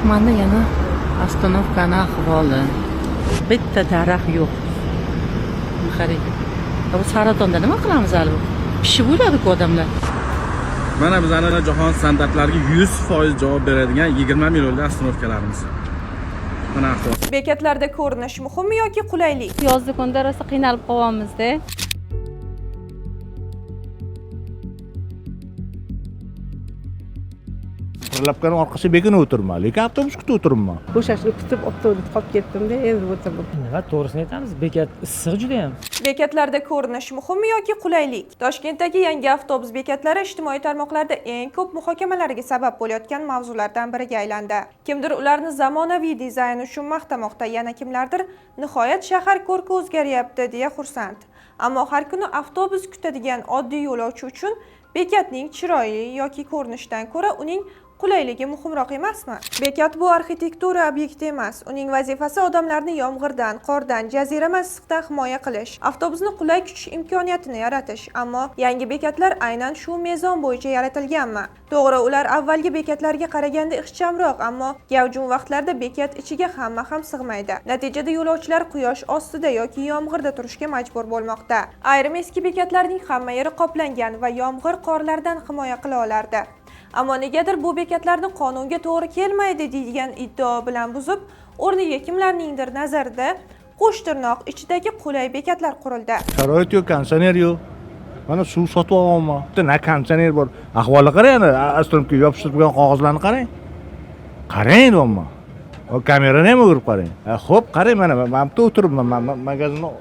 Mana yana ostanovkani ahvoli. Bitta daraxt yo'q. Qarang. Bu saratonda nima qilamiz hali? Pishib o'ladi-ku odamlar. Mana bizning jahon standartlariga 100% javob beradigan 20 millionli ostanovkalarimiz. Mana ahvol. Bekatlarda ko'rinish muhimmi yoki qulaylik? Yozda kunda rosa qiynalib qolyapmiz-da. Lapkani orqasi bekini o'tirma, lekin avtobus kutib o'tiribman. Bo'shashni kutib avtobus qolib ketdim-da, endi o'tirdim. Nima to'g'risini aytamiz, bekat issiq juda ham. Bekatlarda ko'rinish muhimmi yoki qulaylik? Toshkentdagi yangi avtobus bekatlari ijtimoiy tarmoqlarda eng ko'p muhokamalarga sabab bo'layotgan mavzulardan biriga aylandi. Kimdir ularni zamonaviy dizayn uchun maqtamoqda, yana kimlardir nihoyat shahar ko'rki o'zgaryapti deya xursand. Ammo har kuni avtobus kutadigan oddiy yo'lovchi uchun bekatning chiroyli yoki ko'rinishidan ko'ra uning qulayligi muhimroq emasmi? Bekat bu arxitektura obyekti emas. Uning vazifasi odamlarni yomg'irdan, qordan, jazirama issiqdan himoya qilish, avtobusni qulay kutish imkoniyatini yaratish. Ammo yangi bekatlar aynan shu mezon bo'yicha yaratilganmi? To'g'ri, ular avvalgi bekatlarga qaraganda ixchamroq, ammo gavjum vaqtlarda bekat ichiga hamma ham sig'maydi. Natijada yo'lovchilar quyosh ostida yoki yomg'irda turishga majbur bo'lmoqda. Ayrim eski bekatlarning hamma yeri qoplangan va yomg'ir qorlardan himoya qila olardi. Ammo negadir bu bekatlarni qonunga to'g'ri kelmaydi deydigan iddao bilan buzib, o'rniga kimlarningdir nazarida qo'sh tirnoq ichidagi qulay bekatlar qurildi. Sharoit yo'q, konditsioner yo'q. Mana suv sotib olganman. Bitta na konditsioner bor. Ahvolni qarang, ana astronomga yopishtirilgan qog'ozlarni qarang. Qarang deyapman. O kamerani ham o'rib qarang. Xo'p, qarang mana men bitta o'tiribman. Magazinni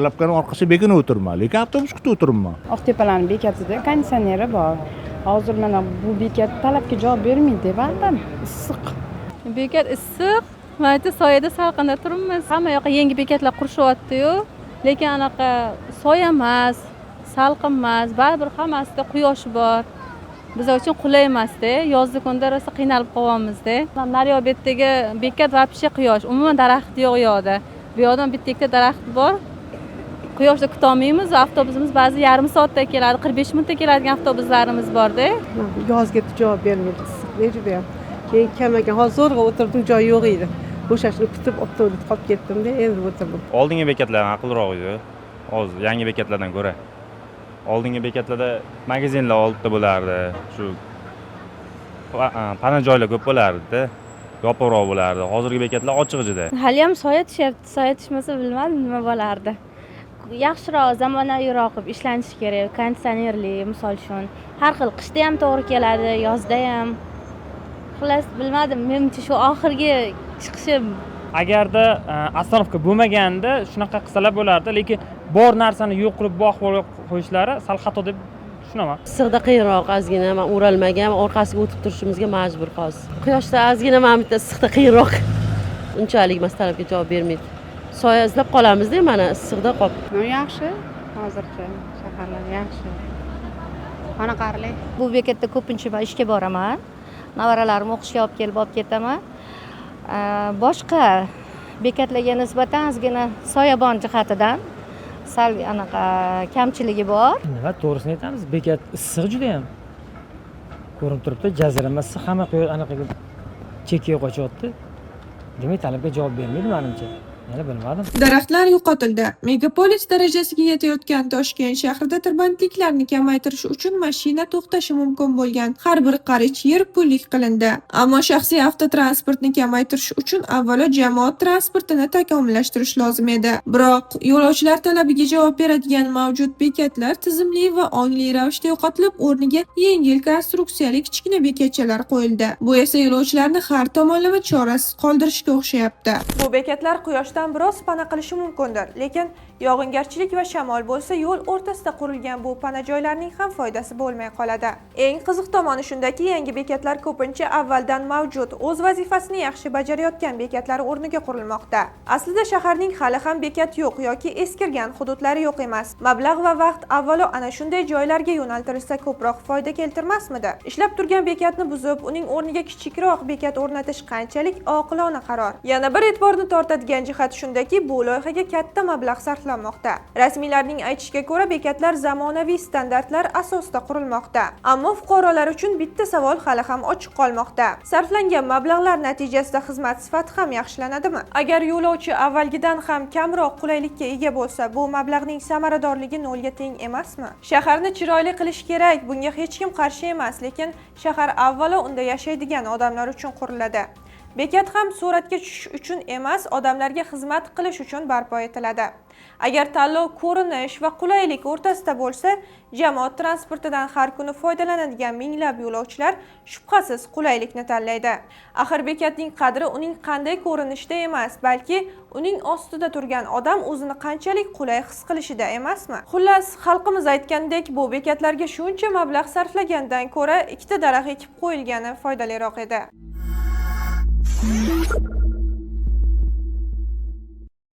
lapkani orqasi bekini o'tiribman, lekin avtobus kutib o'tiribman. Oqtepalarning bekatida konditsioneri bor. Hozir mana bu bekat talabga javob bermaydi, baldan issiq. Bekat issiq, mana soyada salqinda turibmiz. Hamma yoqqa yangi bekatlar qurishyapti-yu, lekin anaqa soya emas, salqin emas, baribir hammasida quyosh bor. Biz uchun qulay emas-da, yozda kunda rosa qiynalib qolyapmiz-da. Naryobetdagi bekat vobshe quyosh, umuman daraxt yo'q u yoqda. Bu yoqdan bitta ikkita daraxt bor. Quyoshda kuta olmaymiz, avtobusimiz ba'zi yarim soatda keladi, 45 minutda keladigan avtobuslarimiz bor-da. Yozga javob bermaydi, issiq juda ham. Keyin kamaga hozir o'tirdim, joy yo'q edi. Bo'shashni kutib avtobus qolib ketdim-da, endi o'tirdim. Oldingi bekatlar aqlroq edi. Hozir yangi bekatlardan ko'ra. Oldingi bekatlarda magazinlar oldida bo'lardi. Shu pana joylar ko'p bo'lardi-da. Yopiqroq bo'lardi. Hozirgi bekatlar ochiq juda. Hali ham soya tushyapti, soya tushmasa bilmadim nima bo'lardi. Yaxshiroq, zamonaviyroq qilib ishlanishi kerak, konditsionerli, misol uchun. Har xil qishda ham to'g'ri keladi, yozda ham. Xullas, bilmadim, menimcha shu oxirgi chiqishim. Agarda ostanovka bo'lmaganda shunaqa qilsalar bo'lardi, lekin bor narsani yo'q qilib bu ahvolga qo'yishlari sal xato deb tushunaman. Issiqda qiyinroq, ozgina men o'ralmagan, orqasiga o'tib turishimizga majbur hozir. Quyoshda ozgina men bitta issiqda qiyinroq. Unchalik mastalabga javob bermaydi. Soya izlab qolamiz-da, mana issiqda qolib. Yaxshi, hozircha shaharlar yaxshi. Mana qarang. Bu bekatda ko'pincha men ishga boraman. Nevaralarimni o'qishga olib kelib ketaman. Boshqa bekatlarga nisbatan ozgina soyabon jihatidan sal anaqa kamchiligi bor. Nima to'g'risini aytamiz, bekat issiq juda ham. Ko'rinib turibdi, jazirama issiq, hamma anaqa chekkaga qochyapti. Demak, talabga javob bermaydi menimcha. Yana bilmadim. Daraxtlar yo'qotildi. Megapolis darajasiga yetayotgan Toshkent shahrida tirbandliklarni kamaytirish uchun mashina to'xtashi mumkin bo'lgan har bir qarich yer pullik qilindi. Ammo shaxsiy avtotransportni kamaytirish uchun avvalo jamoat transportini takomillashtirish lozim edi. Biroq yo'lovchilar talabiga javob beradigan mavjud bekatlar tizimli va ongli ravishda yo'qotilib, o'rniga yengil konstruksiyali kichkina bekatchalar qo'yildi. Bu esa yo'lovchilarni har tomonlama chorasiz qoldirishga o'xshayapti. Bu bekatlar quyosh biroz pana qilishi mumkindir, lekin yog'ingarchilik va shamol bo'lsa, yo'l o'rtasida qurilgan bu pana joylarning ham foydasi bo'lmay qoladi. Eng qiziq tomoni shundaki, yangi bekatlar ko'pincha avvaldan mavjud, o'z vazifasini yaxshi bajarayotgan bekatlar o'rniga qurilmoqda. Aslida shaharning hali ham bekat yo'q yoki eskirgan hududlari yo'q emas. Mablag' va vaqt avvalo ana shunday joylarga yo'naltirilsa ko'proq foyda keltirmasmidi? Ishlab turgan bekatni buzib, uning o'rniga kichikroq bekat o'rnatish qanchalik oqilona qaror. Yana bir e'tiborni tortadigan jihat Haqiqat shundaki, bu loyihaga katta mablag' sarflanmoqda. Rasmiylarning aytishiga ko'ra, bekatlar zamonaviy standartlar asosida qurilmoqda. Ammo fuqarolar uchun bitta savol hali ham ochiq qolmoqda. Sarflangan mablag'lar natijasida xizmat sifati ham yaxshilanadimi? Agar yo'lovchi avvalgidan ham kamroq qulaylikka ega bo'lsa, bu mablag'ning samaradorligi nolga teng emasmi? Shaharni chiroyli qilish kerak, bunga hech kim qarshi emas, lekin shahar avvalo unda yashaydigan odamlar uchun quriladi. Bekat ham suratga tushish uchun emas, odamlarga xizmat qilish uchun barpo etiladi. Agar tanlov ko'rinish va qulaylik o'rtasida bo'lsa, jamoat transportidan har kuni foydalanadigan minglab yo'lovchilar shubhasiz qulaylikni tanlaydi. Axir bekatning qadri uning qanday ko'rinishida emas, balki uning ostida turgan odam o'zini qanchalik qulay his qilishida emasmi? Xullas, xalqimiz aytgandek, bu bekatlarga shuncha mablag' sarflagandan ko'ra ikkita daraxt ekib qo'yilgani foydaliroq edi.